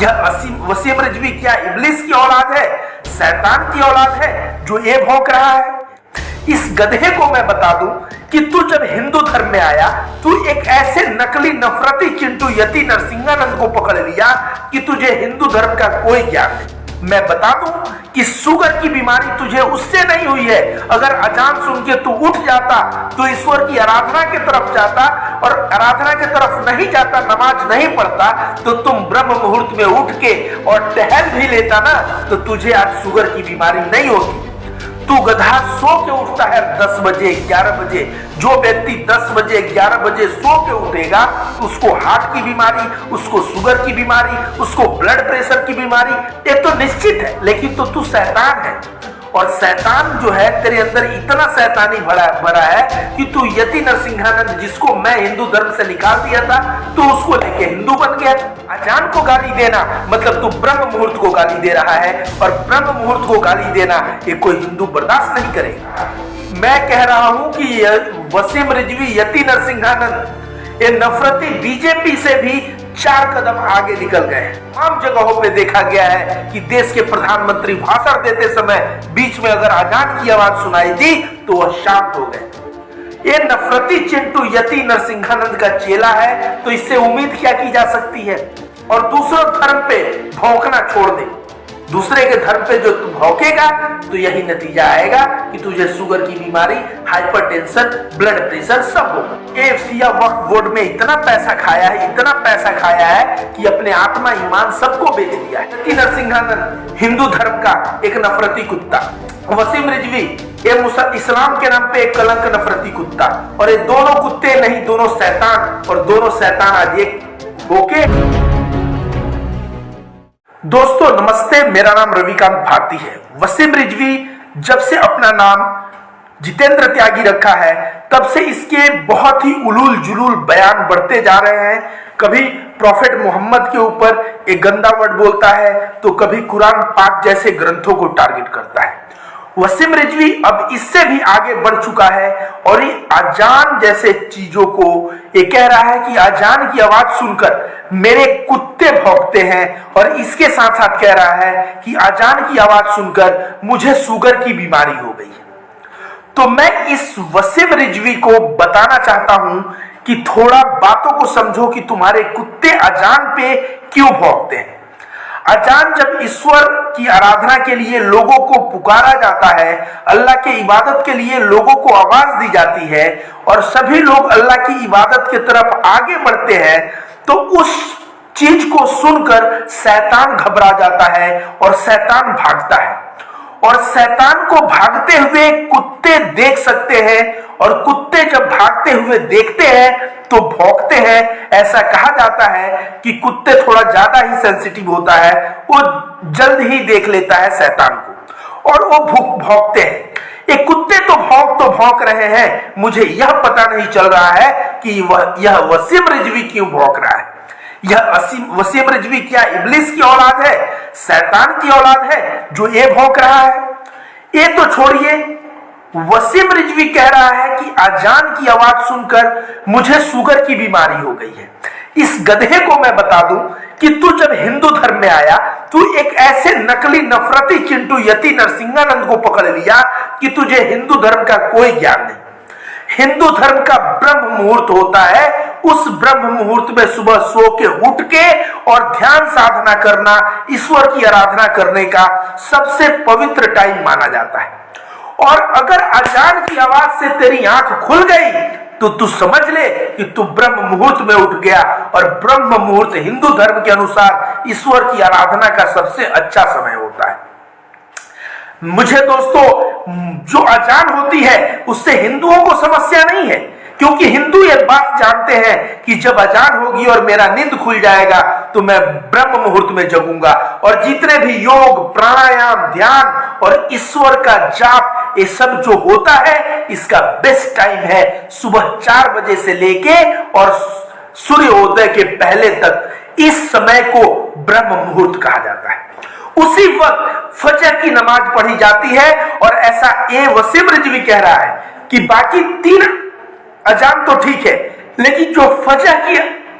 यह वसीम रिजवी क्या इब्लिस की औलाद है, शैतान की औलाद है जो ये भौंक रहा है? इस गधे को मैं बता दूं कि तू जब हिंदू धर्म में आया, तू एक ऐसे नकली नफरती चिंटू यति नरसिंहानंद को पकड़ लिया कि तुझे हिंदू धर्म का कोई ज्ञान नहीं। मैं बता दूं कि शुगर की बीमारी तुझे उससे नहीं हुई है। अगर अजान सुन के तू उठ जाता, तो ईश्वर की आराधना की तरफ जाता, और आराधना की तरफ नहीं जाता, नमाज नहीं पढ़ता, तो तुम ब्रह्म मुहूर्त में उठ के और टहल भी लेता ना, तो तुझे आज शुगर की बीमारी नहीं होगी। तू गधा सो के उठता है 10 बजे 11 बजे। जो व्यक्ति 10 बजे 11 बजे सो के उठेगा, उसको हार्ट की बीमारी, उसको शुगर की बीमारी, उसको ब्लड प्रेशर की बीमारी, ये तो निश्चित है। लेकिन तो तू शैतान है, और शैतान जो है तेरे अंदर इतना शैतानी भरा है कि तू यति नरसिंहानंद, जिसको मैं हिंदू धर्म से निकाल दिया था, तू उसको लेके हिंदू बन गया। अजान को गाली देना मतलब तू ब्रह्म मुहूर्त को गाली दे रहा है, और ब्रह्म मुहूर्त को गाली देना ये कोई हिंदू बर्दाश्त नहीं करेगा। मैं कह रहा हूं कि वसीम रिजवी यति नरसिंहानंद ये नफरती बीजेपी से भी 4 कदम आगे निकल गए हैं। तमाम जगहों पे देखा गया है कि देश के प्रधानमंत्री भाषण देते समय बीच में अगर अजान की आवाज सुनाई दी तो वह शांत हो गए। ये नफरती चिंटू यति नरसिंहानंद का चेला है, तो इससे उम्मीद क्या की जा सकती है? और दूसरों धर्म पे भौंकना छोड़ दे। दूसरे के धर्म पे जो तू भौंकेगा तो यही नतीजा आएगा कि तुझे शुगर की बीमारी, हाइपरटेंशन, ब्लड प्रेशर सब होगा। एफसीआ वक्फ बोर्ड में इतना पैसा खाया है, इतना पैसा खाया है कि अपने आत्मा ईमान सबको बेच दिया है। यति नरसिंहानंद हिंदू धर्म का एक नफरती कुत्ता, वसीम रिजवी ये इस्लाम के नाम पे एक कलंक नफरती कुत्ता, और ये दोनों कुत्ते नहीं, दोनों शैतान, और दोनों शैतान आज एक होके। दोस्तों नमस्ते, मेरा नाम रविकांत भारती है। वसीम रिजवी जब से अपना नाम जितेंद्र त्यागी रखा है, तब से इसके बहुत ही उलूल जुलूल बयान बढ़ते जा रहे हैं। कभी प्रॉफेट मोहम्मद के ऊपर एक गंदा वर्ड बोलता है, तो कभी कुरान पाक जैसे ग्रंथों को टारगेट करता है। वसीम रिजवी अब इससे भी आगे बढ़ चुका है, और ये अजान जैसे चीजों को ये कह रहा है कि अजान की आवाज सुनकर मेरे कुत्ते भौंकते हैं, और इसके साथ साथ कह रहा है कि अजान की आवाज सुनकर मुझे शुगर की बीमारी हो गई है। तो मैं इस वसीम रिजवी को बताना चाहता हूं कि थोड़ा बातों को समझो कि तुम्हारे कुत्ते अजान पे क्यों भौंकते हैं। अजान जब ईश्वर की आराधना के लिए लोगों को पुकारा जाता है, अल्लाह की इबादत के लिए लोगों को आवाज दी जाती है, और सभी लोग अल्लाह की इबादत की तरफ आगे बढ़ते हैं, तो उस चीज को सुनकर शैतान घबरा जाता है और शैतान भागता है। और शैतान को भागते हुए कुत्ते देख सकते हैं, और कुत्ते जब भागते हुए देखते हैं तो भौंकते हैं। ऐसा कहा जाता है कि कुत्ते थोड़ा ज्यादा ही सेंसिटिव होता है, वो जल्द ही देख लेता है शैतान को, और वो भौंकते हैं। ये कुत्ते तो भौंक रहे हैं, मुझे यह पता नहीं चल रहा है कि यह वसीम रिजवी क्यों भौंक रहा है। यह वसीम रिजवी क्या इब्लिस की औलाद है, शैतान की औलाद है जो ये भौंक रहा है? ये तो छोड़िए, वसीम रिजवी कह रहा है कि अजान की आवाज सुनकर मुझे शुगर की बीमारी हो गई है। इस गधे को मैं बता दूं कि तू जब हिंदू धर्म में आया, तू एक ऐसे नकली नफरती चिंटू यति नरसिंहानंद को पकड़ लिया कि तुझे हिंदू धर्म का कोई ज्ञान नहीं। हिंदू धर्म का ब्रह्म मुहूर्त होता है, उस ब्रह्म मुहूर्त में सुबह सो के उठ के और ध्यान साधना करना, ईश्वर की आराधना करने का सबसे पवित्र टाइम माना जाता है। और अगर अजान की आवाज से तेरी आंख खुल गई तो तू समझ ले कि तू ब्रह्म मुहूर्त में उठ गया, और ब्रह्म मुहूर्त हिंदू धर्म के अनुसार ईश्वर की आराधना का सबसे अच्छा समय होता है। मुझे दोस्तों, जो अजान होती है उससे हिंदुओं को समस्या नहीं है, क्योंकि हिंदू ये बात जानते हैं कि जब अजान होगी और मेरा नींद खुल जाएगा तो मैं ब्रह्म मुहूर्त में जगूंगा, और जितने भी योग, प्राणायाम, ध्यान और ईश्वर का जाप, ये सब जो होता है, इसका बेस्ट टाइम है सुबह 4 बजे से लेके और सूर्योदय के पहले तक। इस समय को ब्रह्म मुहूर्त कहा जाता है। उसी वक्त फजर की नमाज पढ़ी जाती है, और ऐसा ए वसीम रिजवी कह रहा है कि बाकी 3 अजान तो ठीक है, लेकिन जो फजर की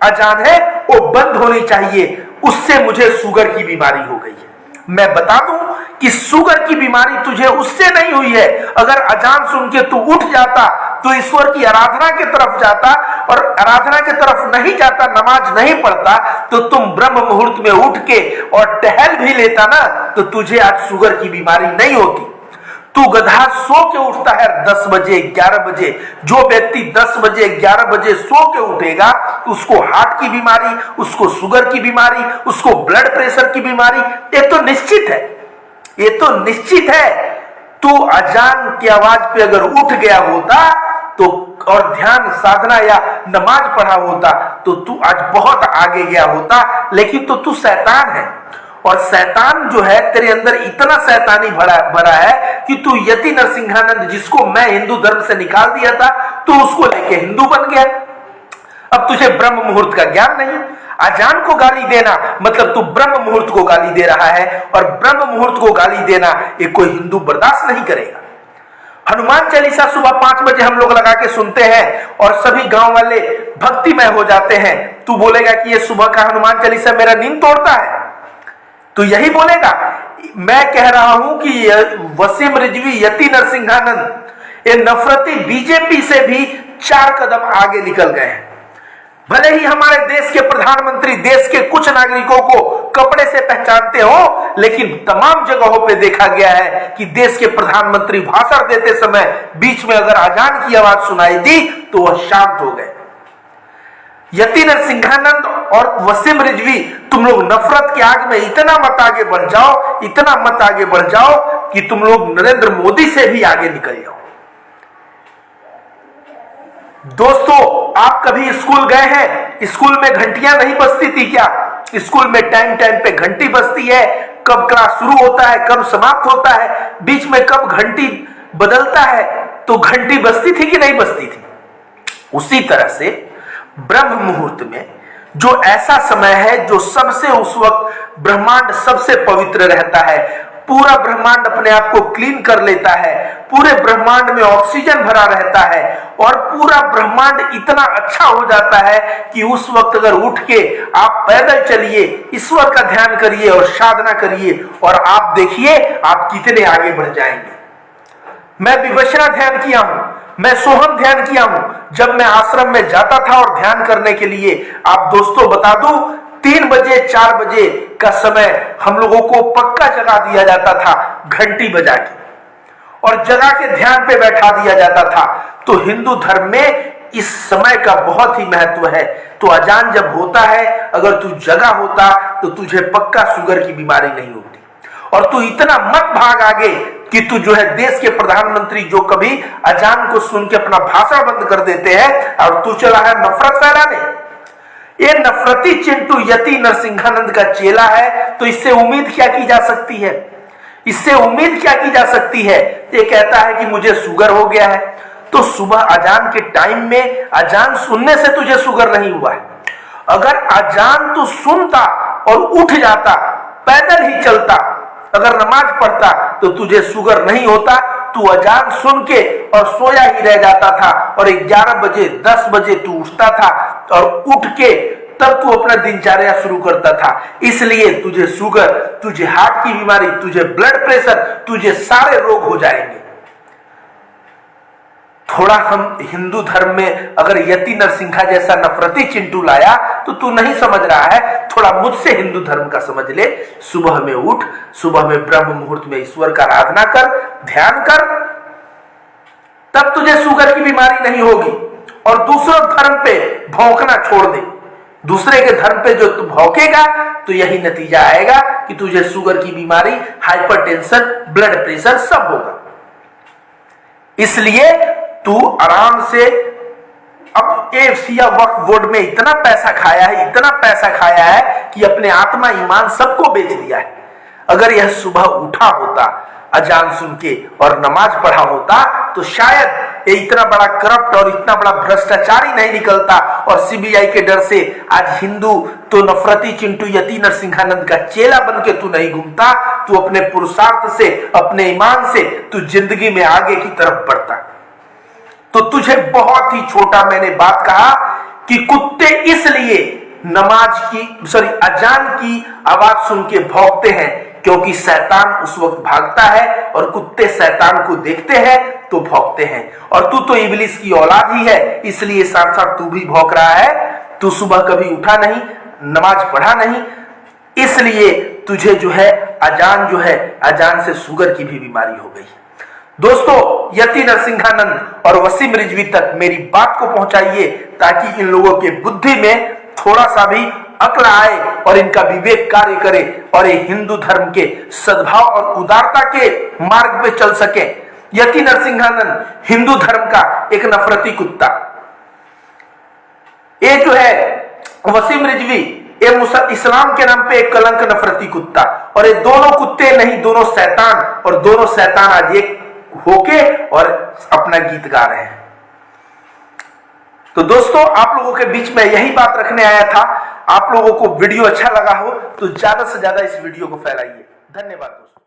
अजान है वो बंद होनी चाहिए। उससे मुझे शुगर की बीमारी हो गई है। मैं बता दूं कि शुगर की बीमारी तुझे उससे नहीं हुई है। अगर अजान सुन के तू उठ जाता तो ईश्वर की आराधना की तरफ जाता, और आराधना की तरफ नहीं जाता, नमाज नहीं पढ़ता, तो तुम ब्रह्म मुहूर्त में उठ के और टहल भी लेता ना, तो तुझे आज शुगर की बीमारी नहीं होती। तू गधा सो के उठता है 10 बजे 11 बजे। जो व्यक्ति 10 बजे 11 बजे सो के उठेगा उसको हार्ट की बीमारी, उसको शुगर की बीमारी, उसको ब्लड प्रेशर की बीमारी, ये तो निश्चित है, ये तो निश्चित है। तू अजान की आवाज पे अगर उठ गया होता तो और ध्यान साधना या नमाज पढ़ा होता तो तू आज बहुत आगे गया होता। लेकिन तो तू शैतान है, और शैतान जो है तेरे अंदर इतना शैतानी भरा है कि तू यति नरसिंहानंद, जिसको मैं हिंदू धर्म से निकाल दिया था, तू उसको लेके हिंदू बन गया। अब तुझे ब्रह्म मुहूर्त का ज्ञान नहीं। अजान को गाली देना मतलब तू ब्रह्म मुहूर्त को गाली दे रहा है, और ब्रह्म मुहूर्त को गाली देना ये कोई हिंदू बर्दाश्त नहीं करेगा। हनुमान चालीसा सुबह 5 बजे हम लोग लगा के सुनते हैं और सभी गांव वाले भक्तिमय हो जाते हैं। तू बोलेगा कि ये सुबह का हनुमान चालीसा मेरा नींद तोड़ता है? तो यही बोलेगा? मैं कह रहा हूं कि वसीम रिजवी, यति नरसिंहानंद, ये नफरती बीजेपी से भी 4 कदम आगे निकल गए हैं। भले ही हमारे देश के प्रधानमंत्री देश के कुछ नागरिकों को कपड़े से पहचानते हो, लेकिन तमाम जगहों पे देखा गया है कि देश के प्रधानमंत्री भाषण देते समय बीच में अगर अजान की आवाज सुनाई दी तो वह शांत हो गए। यति नरसिंहानंद और वसीम रिजवी, तुम लोग नफरत की आग में इतना मत आगे बढ़ जाओ, इतना मत आगे बढ़ जाओ कि तुम लोग नरेंद्र मोदी से भी आगे निकल जाओ। दोस्तों, आप कभी स्कूल गए हैं? स्कूल में घंटियां नहीं बजती थी क्या? स्कूल में टाइम टाइम पे घंटी बजती है। कब क्लास शुरू होता है, कब समाप्त होता है, बीच में कब घंटी बदलता है, तो घंटी बजती थी कि नहीं बजती थी? उसी तरह से ब्रह्म मुहूर्त में जो ऐसा समय है जो सबसे उस वक्त ब्रह्मांड सबसे पवित्र रहता है, पूरा ब्रह्मांड अपने आप को क्लीन कर लेता है, पूरे ब्रह्मांड में ऑक्सीजन भरा रहता है, और पूरा ब्रह्मांड इतना अच्छा हो जाता है कि उस वक्त अगर उठ के आप पैदल चलिए, ईश्वर का ध्यान करिए और साधना करिए, और आप देखिए आप कितने आगे बढ़ जाएंगे। मैं विपश्यना ध्यान किया हूं, मैं सोहम ध्यान किया हूं। जब मैं आश्रम में जाता था और ध्यान करने के लिए, आप दोस्तों बता दूं, 3 बजे 4 बजे का समय हम लोगों को पक्का जगा दिया जाता था घंटी बजा के, और जगा के ध्यान पे बैठा दिया जाता था। तो हिंदू धर्म में इस समय का बहुत ही महत्व है। तो अजान जब होता है, अगर तू जगा होता तो तुझे पक्का शुगर की बीमारी नहीं होती। और तू इतना मत भाग आगे कि तू जो है देश के प्रधानमंत्री जो कभी अजान को सुन के अपना भाषण बंद कर देते हैं, और तू चला है नफरत फैलाने। ये नफरती चिंटू यति नरसिंहानंद का चेला है, तो इससे उम्मीद क्या की जा सकती है? इससे उम्मीद क्या की जा सकती है? ये कहता है कि मुझे शुगर हो गया है। तो सुबह अजान के टाइम में अजान सुनने से तुझे शुगर नहीं हुआ है। अगर अजान तू सुनता और उठ जाता, पैदल ही चलता, अगर नमाज पढ़ता, तो तुझे शुगर नहीं होता। तू अजान सुन के और सोया ही रह जाता था, और 11 बजे 10 बजे तू उठता था, और उठ के तब तू अपना दिनचर्या शुरू करता था। इसलिए तुझे शुगर, तुझे हार्ट की बीमारी, तुझे ब्लड प्रेशर, तुझे सारे रोग हो जाएंगे। थोड़ा हम हिंदू धर्म में अगर यति नरसिंहा जैसा नफरती चिंटू लाया तो तू नहीं समझ रहा है, थोड़ा मुझसे हिंदू धर्म का समझ ले। सुबह में उठ, सुबह में ब्रह्म मुहूर्त में ईश्वर का आराधना कर, ध्यान कर, तब तुझे शुगर की बीमारी नहीं होगी। और दूसरों धर्म पे भौंकना छोड़ दे। दूसरे के धर्म पे जो तू भौंकेगा तो यही नतीजा आएगा कि तुझे शुगर की बीमारी, हाइपरटेंशन, ब्लड प्रेशर सब होगा। इसलिए तू आराम से, अब ये शिया वक्फ बोर्ड में इतना पैसा खाया है, इतना पैसा खाया है कि अपने आत्मा ईमान सबको बेच दिया है। अगर यह सुबह उठा होता, अजान सुन के और नमाज पढ़ा होता, तो शायद ये इतना बड़ा करप्ट और इतना बड़ा भ्रष्टाचारी नहीं निकलता, और सीबीआई के डर से आज हिंदू तो नफरती चिंटू यति नरसिंहानंद का चेला बन के तू नहीं घूमता। तू अपने पुरुषार्थ से, अपने ईमान से तू जिंदगी में आगे की तरफ बढ़ता। तो तुझे बहुत ही छोटा मैंने बात कहा कि कुत्ते इसलिए नमाज की अजान की आवाज सुन के भौंकते हैं, क्योंकि शैतान उस वक्त भागता है और कुत्ते शैतान को देखते हैं तो भौंकते हैं। और तू तो इब्लिस की औलाद ही है, इसलिए साथ साथ तू भी भौंक रहा है। तू सुबह कभी उठा नहीं, नमाज पढ़ा नहीं, इसलिए तुझे अजान से शुगर की भी बीमारी हो गई। दोस्तों, यति नरसिंहानंद और वसीम रिजवी तक मेरी बात को पहुंचाइए, ताकि इन लोगों के बुद्धि में थोड़ा सा भी अक्ल आए और इनका विवेक कार्य करे और ये हिंदू धर्म के सद्भाव और उदारता के मार्ग पे चल सके। यति नरसिंहानंद हिंदू धर्म का एक नफरती कुत्ता, ये वसीम रिजवी ये इस्लाम के नाम पे एक कलंक नफरती कुत्ता, और ये दोनों कुत्ते नहीं, दोनों शैतान, और दोनों शैतान आज एक होके और अपना गीत गा रहे हैं। तो दोस्तों, आप लोगों के बीच में यही बात रखने आया था। आप लोगों को वीडियो अच्छा लगा हो तो ज्यादा से ज्यादा इस वीडियो को फैलाइए। धन्यवाद दोस्तों।